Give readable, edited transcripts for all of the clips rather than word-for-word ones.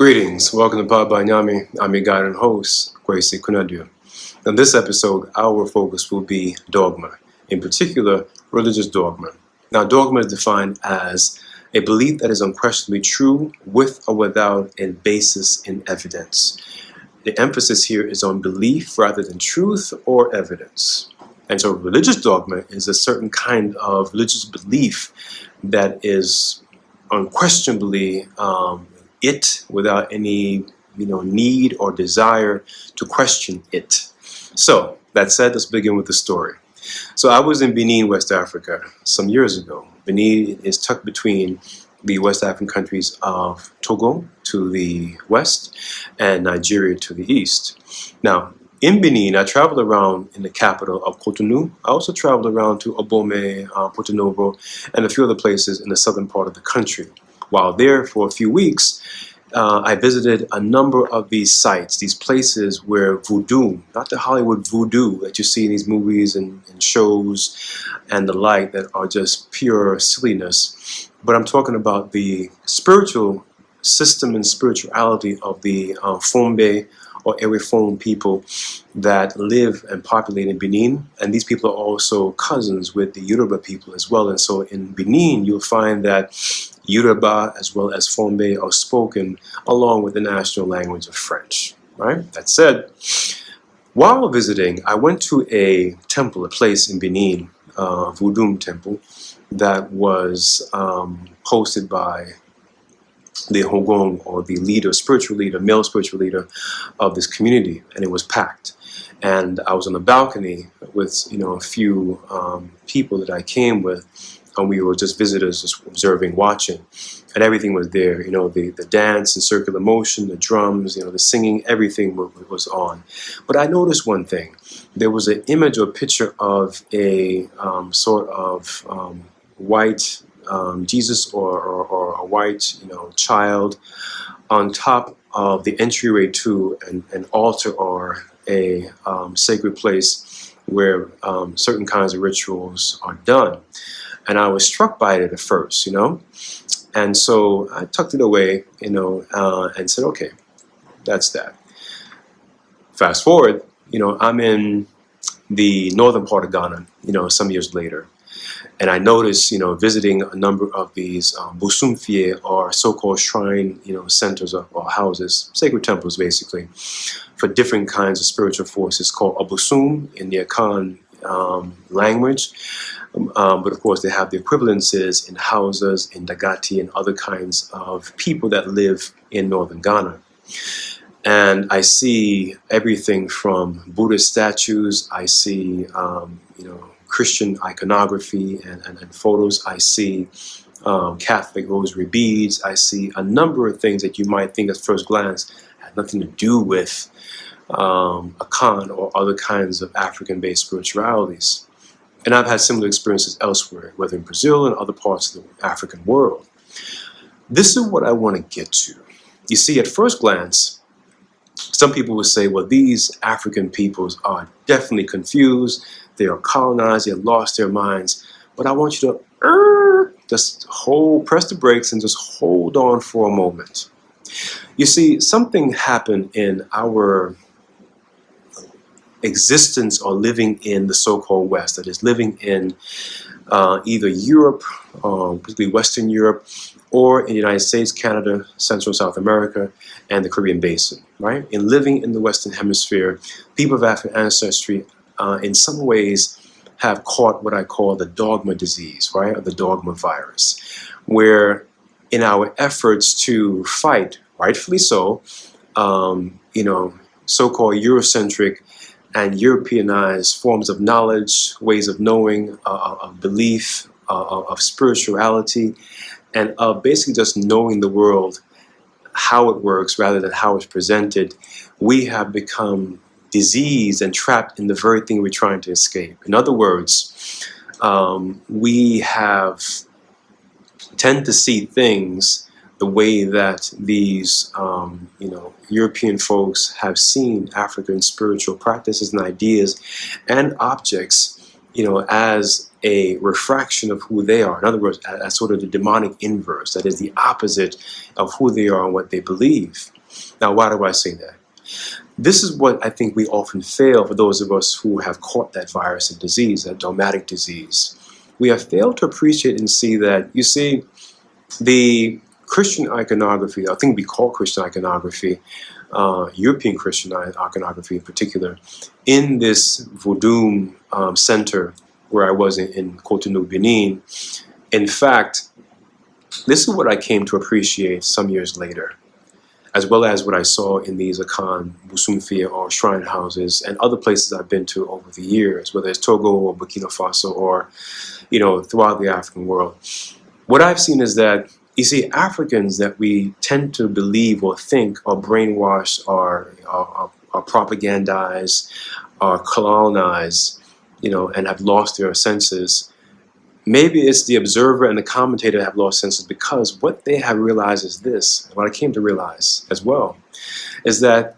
Greetings, welcome to Pod by Nyame. I'm your guide and host, Kwesi. In this episode, our focus will be dogma, in particular, religious dogma. Now, dogma is defined as a belief that is unquestionably true with or without a basis in evidence. The emphasis here is on belief rather than truth or evidence. And so religious dogma is a certain kind of religious belief that is unquestionably it without any need or desire to question it. So that said, let's begin with the story. So I was in Benin, West Africa some years ago. Benin is tucked between the West African countries of Togo to the west and Nigeria to the east. Now, in Benin, I traveled around in the capital of Cotonou. I also traveled around to Abomey, Porto Novo, and a few other places in the southern part of the country. While there for a few weeks, I visited a number of these sites, these places where voodoo, not the Hollywood voodoo that you see in these movies and shows and the like that are just pure silliness, but I'm talking about the spiritual system and spirituality of the Fombe or Erefon people that live and populate in Benin. And these people are also cousins with the Yoruba people as well. And so in Benin, you'll find that Yoruba as well as Fombe are spoken along with the national language of French. Right? That said, while visiting, I went to a temple, a place in Benin, a voodoo temple, that was hosted by the Hogong, or the leader, spiritual leader, male spiritual leader of this community, and it was packed. And I was on the balcony with a few people that I came with, and we were just visitors, just observing, watching, and everything was there. The dance and circular motion, the drums, the singing, everything was on. But I noticed one thing: there was an image or picture of a sort of white Jesus or a white child on top of the entryway to an altar or a sacred place where certain kinds of rituals are done. And I was struck by it at first, and so I tucked it away, and said, okay, that's that. Fast forward, I'm in the northern part of Ghana, some years later. And I noticed, visiting a number of these busumfie, or so-called shrine, centers or houses, sacred temples, basically, for different kinds of spiritual forces, called abusum in the Akan language. But of course, they have the equivalences in houses, in Dagati, and other kinds of people that live in northern Ghana. And I see everything from Buddhist statues. I see, Christian iconography and photos. I see Catholic rosary beads. I see a number of things that you might think at first glance had nothing to do with Akan or other kinds of African-based spiritualities. And I've had similar experiences elsewhere, whether in Brazil and other parts of the African world. This is what I want to get to. You see, at first glance, some people would say, well, these African peoples are definitely confused. They are colonized. They have lost their minds. But I want you to just press the brakes and just hold on for a moment. You see, something happened in our existence or living in the so-called West, that is living in either Europe, particularly Western Europe, or in the United States, Canada, Central and South America, and the Caribbean Basin, right? In living in the Western Hemisphere, people of African ancestry, in some ways, have caught what I call the dogma disease, right? Or the dogma virus, where in our efforts to fight, rightfully so, so-called Eurocentric and Europeanized forms of knowledge, ways of knowing, of belief, of spirituality, and of basically just knowing the world, how it works rather than how it's presented, we have become diseased and trapped in the very thing we're trying to escape. In other words, we tend to see things the way that these European folks have seen African spiritual practices and ideas and objects, as a refraction of who they are. In other words, as sort of the demonic inverse, that is the opposite of who they are and what they believe. Now, why do I say that? This is what I think we often fail for those of us who have caught that virus and disease, that dogmatic disease. We have failed to appreciate and see that, you see, the Christian iconography, I think we call Christian iconography, European Christian iconography in particular, in this voodoo center where I was in Cotonou, Benin. In fact, this is what I came to appreciate some years later, as well as what I saw in these Akan, Busumfia, or shrine houses, and other places I've been to over the years, whether it's Togo or Burkina Faso or, throughout the African world. What I've seen is that, you see, Africans that we tend to believe or think are brainwashed, are propagandized, are colonized, and have lost their senses. Maybe it's the observer and the commentator that have lost senses, because what they have realized is this, what I came to realize as well, is that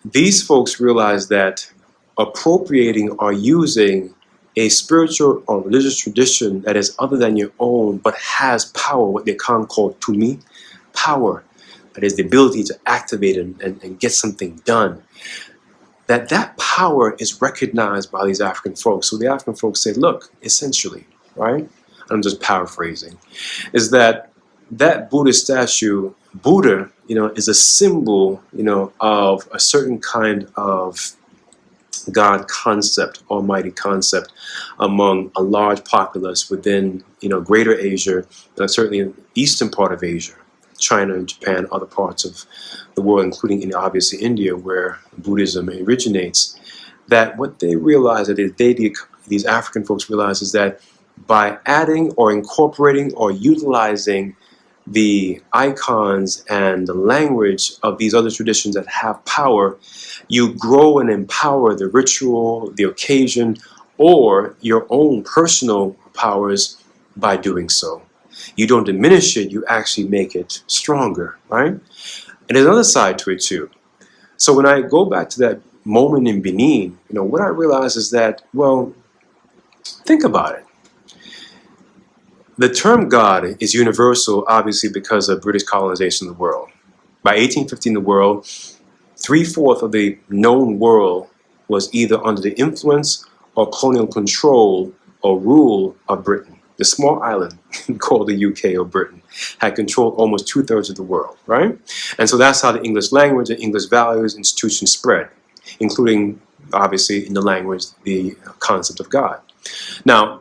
these folks realize that appropriating or using a spiritual or religious tradition that is other than your own but has power, what they can call to me, power, that is the ability to activate and get something done, that power is recognized by these African folks. So the African folks say, look, essentially, right? I'm just paraphrasing, is that Buddha statue, Buddha, is a symbol, of a certain kind of God concept, almighty concept, among a large populace within, greater Asia, certainly in the eastern part of Asia, China and Japan, other parts of the world, including obviously India, where Buddhism originates. That what they realize, that these African folks realize, is that by adding or incorporating or utilizing the icons and the language of these other traditions that have power, you grow and empower the ritual, the occasion, or your own personal powers by doing so. You don't diminish it, you actually make it stronger, right? And there's another side to it too. So when I go back to that moment in Benin, what I realize is that, well, think about it. The term God is universal, obviously, because of British colonization of the world. By 1815, the world, 3/4 of the known world was either under the influence or colonial control or rule of Britain. The small island called the UK or Britain had controlled almost 2/3 of the world, right? And so that's how the English language and English values institutions spread, including, obviously, in the language, the concept of God. Now,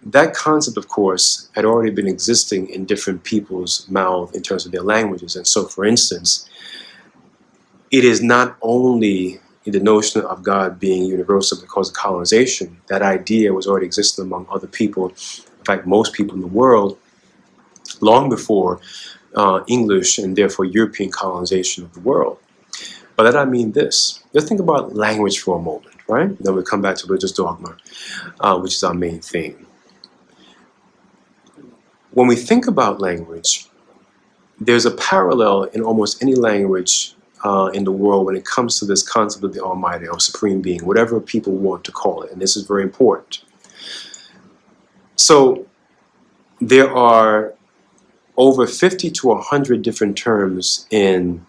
that concept, of course, had already been existing in different people's mouth in terms of their languages. And so, for instance, it is not only the notion of God being universal because of colonization. That idea was already existing among other people, in fact, most people in the world, long before English and therefore European colonization of the world. By that I mean this. Let's think about language for a moment, right? Then we'll come back to religious dogma, which is our main theme. When we think about language, there's a parallel in almost any language in the world when it comes to this concept of the Almighty or Supreme Being, whatever people want to call it, and this is very important. So there are over 50 to 100 different terms in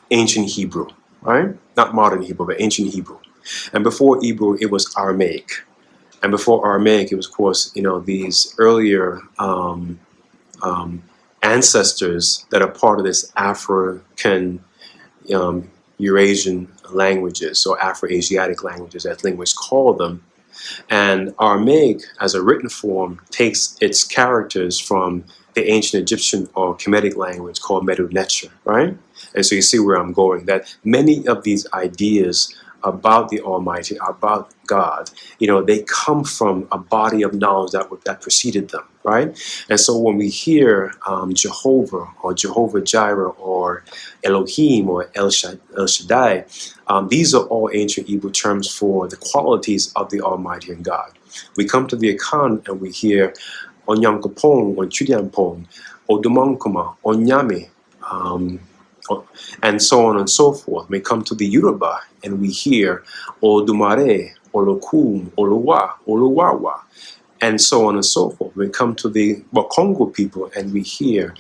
ancient Hebrew, right? Not modern Hebrew, but ancient Hebrew. And before Hebrew, it was Aramaic. And before Aramaic, it was, of course, these earlier ancestors that are part of this African Eurasian languages, or Afro-Asiatic languages, as linguists call them. And Aramaic, as a written form, takes its characters from the ancient Egyptian or Kemetic language called Medu Neter, right? And so you see where I'm going, that many of these ideas about the Almighty, about God, they come from a body of knowledge that preceded them, right? And so when we hear Jehovah or Jehovah Jireh or Elohim or El Shaddai, these are all ancient Hebrew terms for the qualities of the Almighty and God. We come to the Akan and we hear Onyankopon, Onchudiampon, Odumankoma, Onyame, and so on and so forth. We come to the Yoruba and we hear Odumare, Olokum, Olowa, Olowawa, and so on and so forth. We come to the BaKongo people and we hear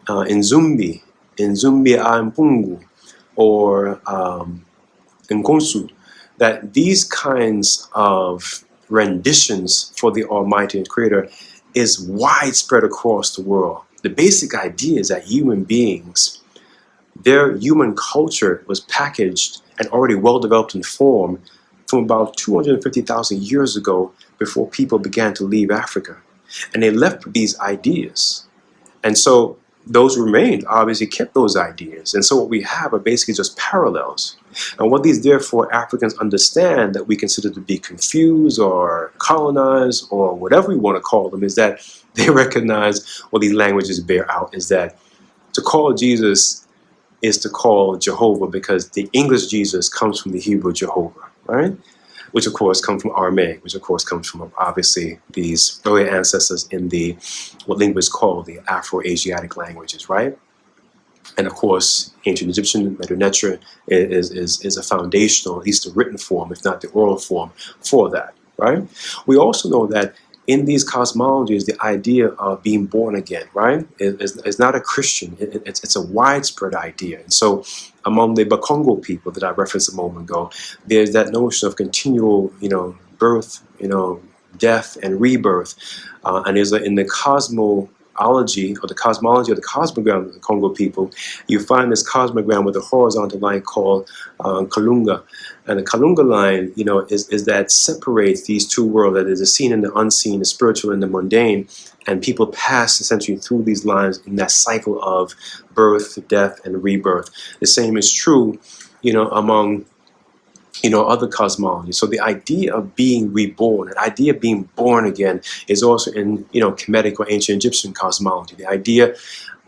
Nzumbi Ampungu, or Nkonsu, that these kinds of renditions for the Almighty and Creator is widespread across the world. The basic idea is that human beings, their human culture was packaged and already well developed in form from about 250,000 years ago, before people began to leave Africa. And they left these ideas. And so those who remained obviously kept those ideas. And so what we have are basically just parallels. And what these, therefore, Africans understand that we consider to be confused or colonized or whatever we want to call them, is that they recognize what these languages bear out, is that to call Jesus is to call Jehovah, because the English Jesus comes from the Hebrew Jehovah, right? Which of course come from Aramaic, which of course comes from obviously these early ancestors in the, what linguists call the Afro-Asiatic languages, right? And of course, ancient Egyptian Medu-Neter is a foundational, at least a written form, if not the oral form, for that, right? We also know that in these cosmologies, the idea of being born again, right, is not a Christian. It's a widespread idea. And so among the BaKongo people that I referenced a moment ago, there's that notion of continual, birth, death and rebirth. And there's in the cosmology of the cosmogram of the Congo people, you find this cosmogram with a horizontal line called Kalunga. And the Kalunga line, is that separates these two worlds, that is the seen and the unseen, the spiritual and the mundane. And people pass essentially through these lines in that cycle of birth, death, and rebirth. The same is true, among other cosmologies. So the idea of being reborn, the idea of being born again, is also in, Kemetic or ancient Egyptian cosmology. The idea,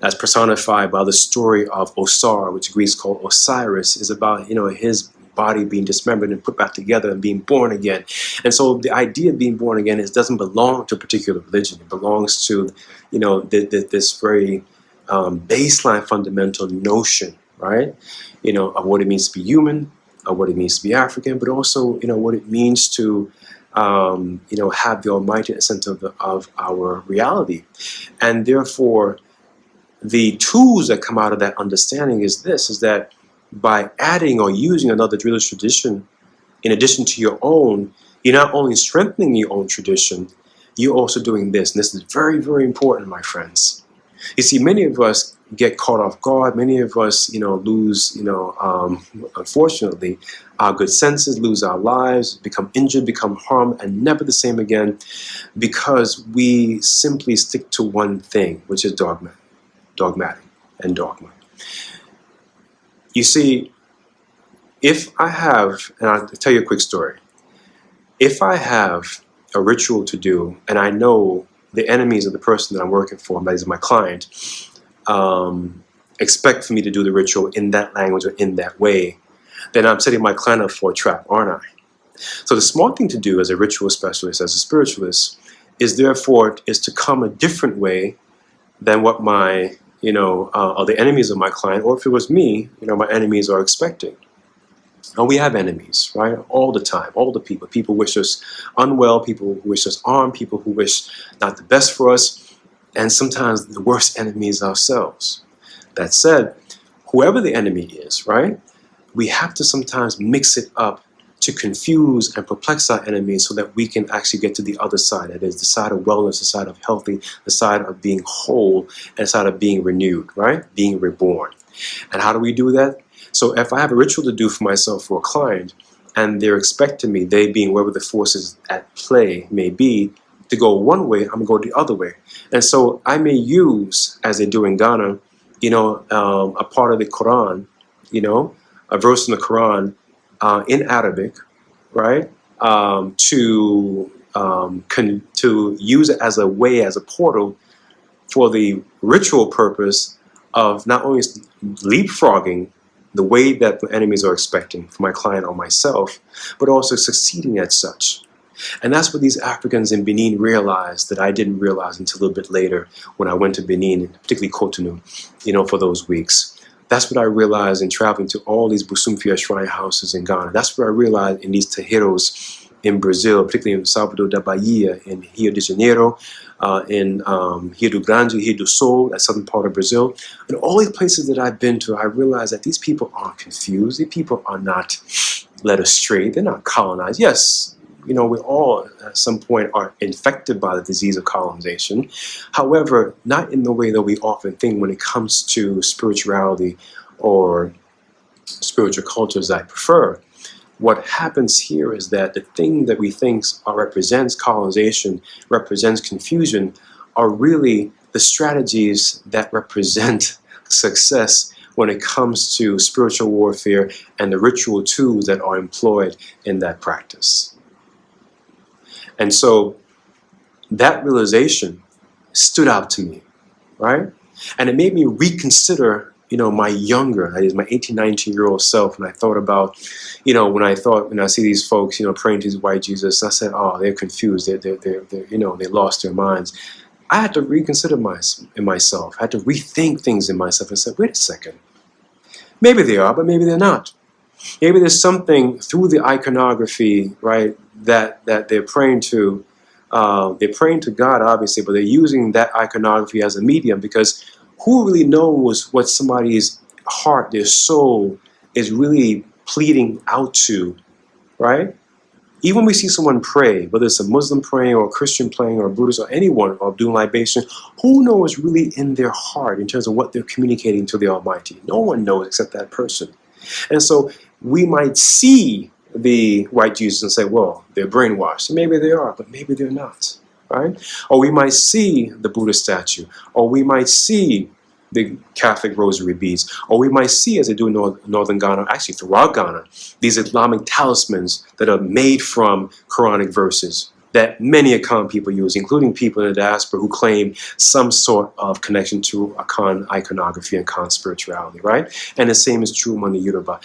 as personified by the story of Osar, which Greeks call Osiris, is about, his body being dismembered and put back together and being born again. And so the idea of being born again doesn't belong to a particular religion. It belongs to, this very baseline fundamental notion, right? Of what it means to be human, of what it means to be African, but also, what it means to, have the Almighty at the center of our reality. And therefore, the tools that come out of that understanding is that by adding or using another religious tradition in addition to your own, you're not only strengthening your own tradition, you're also doing this. And this is very, very important, my friends. You see, many of us get caught off guard. Many of us, lose, unfortunately, our good senses, lose our lives, become injured, become harmed, and never the same again, because we simply stick to one thing, which is dogmatic and dogma. You see, if I have, and I'll tell you a quick story. If I have a ritual to do, and I know the enemies of the person that I'm working for, that is my client, expect for me to do the ritual in that language or in that way, then I'm setting my client up for a trap, aren't I? So the smart thing to do as a ritual specialist, as a spiritualist, is to come a different way than what my, or the enemies of my client, or if it was me, my enemies are expecting. And we have enemies, right? All the time, all the people. People wish us unwell, people who wish us harm, people who wish not the best for us, and sometimes the worst enemies ourselves. That said, whoever the enemy is, right? We have to sometimes mix it up to confuse and perplex our enemies so that we can actually get to the other side. That is the side of wellness, the side of healthy, the side of being whole, and the side of being renewed, right? Being reborn. And how do we do that? So if I have a ritual to do for myself for a client, and they're expecting me, they being wherever the forces at play may be, to go one way, I'm going to go the other way. And so I may use, as they do in Ghana, a part of the Quran, a verse in the Quran in Arabic, right, to use it as a way, as a portal for the ritual purpose of not only leapfrogging the way that the enemies are expecting for my client or myself, but also succeeding at such. And that's what these Africans in Benin realized that I didn't realize until a little bit later when I went to Benin, particularly Cotonou, for those weeks. That's what I realized in traveling to all these Busumfia shrine houses in Ghana. That's what I realized in these teheros in Brazil, particularly in Salvador da Bahia, in Rio de Janeiro, in Rio do Grande, Rio do Sul, that southern part of Brazil. And all these places that I've been to, I realized that these people aren't confused. These people are not led astray. They're not colonized. Yes, we all at some point are infected by the disease of colonization. However, not in the way that we often think when it comes to spirituality or spiritual cultures I prefer. What happens here is that the thing that we think represents colonization, represents confusion, are really the strategies that represent success when it comes to spiritual warfare and the ritual tools that are employed in that practice. And so that realization stood out to me, right? And it made me reconsider my younger, that is my 18, 19-year-old self, and I thought about, when I see these folks, praying to these white Jesus, I said, oh, they're confused, they're they lost their minds. I had to reconsider myself. I had to rethink things in myself and said, wait a second, maybe they are, but maybe they're not. Maybe there's something through the iconography, right, that they're praying to. They're praying to God, obviously, but they're using that iconography as a medium, because who really knows what somebody's heart, their soul, is really pleading out to, right? Even when we see someone pray, whether it's a Muslim praying or a Christian praying or a Buddhist or anyone, or doing libation, who knows really in their heart in terms of what they're communicating to the Almighty? No one knows except that person. And so we might see the white Jesus and say, well, they're brainwashed. And maybe they are, but maybe they're not. Right? Or we might see the Buddha statue, or we might see the Catholic rosary beads, or we might see, as they do in northern Ghana, actually throughout Ghana, these Islamic talismans that are made from Quranic verses that many Akan people use, including people in the diaspora who claim some sort of connection to Akan iconography and Akan spirituality, right? And the same is true among the Yoruba.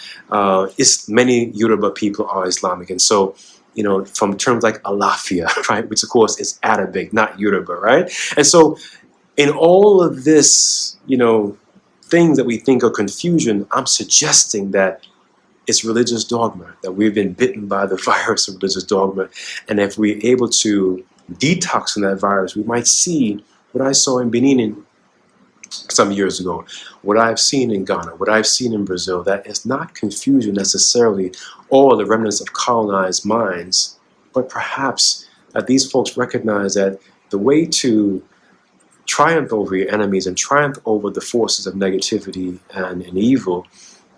Many Yoruba people are Islamic, and so from terms like Alafia, right, which of course is Arabic, not Yoruba, right? And so in all of this, things that we think are confusion, I'm suggesting that it's religious dogma, that we've been bitten by the virus of religious dogma. And if we're able to detox from that virus, we might see what I saw in Benin some years ago, what I've seen in Ghana, what I've seen in Brazil, that is not confusion necessarily or the remnants of colonized minds, but perhaps that these folks recognize that the way to triumph over your enemies and triumph over the forces of negativity and evil,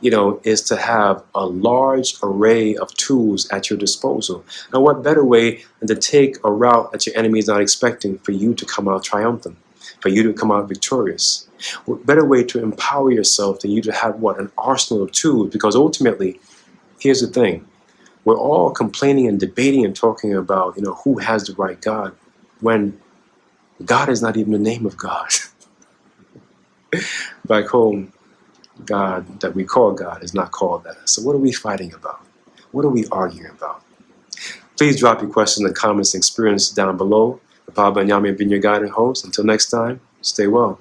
is to have a large array of tools at your disposal. And what better way than to take a route that your enemy is not expecting for you to come out triumphant, for you to come out victorious? What better way to empower yourself than you to have an arsenal of tools? Because ultimately, here's the thing. We're all complaining and debating and talking about, who has the right God, when God is not even the name of God. Back home, God that we call God is not called that. So what are we fighting about? What are we arguing about? Please drop your questions and comments and experience down below. The Nyame being your guide and host. Until next time, stay well.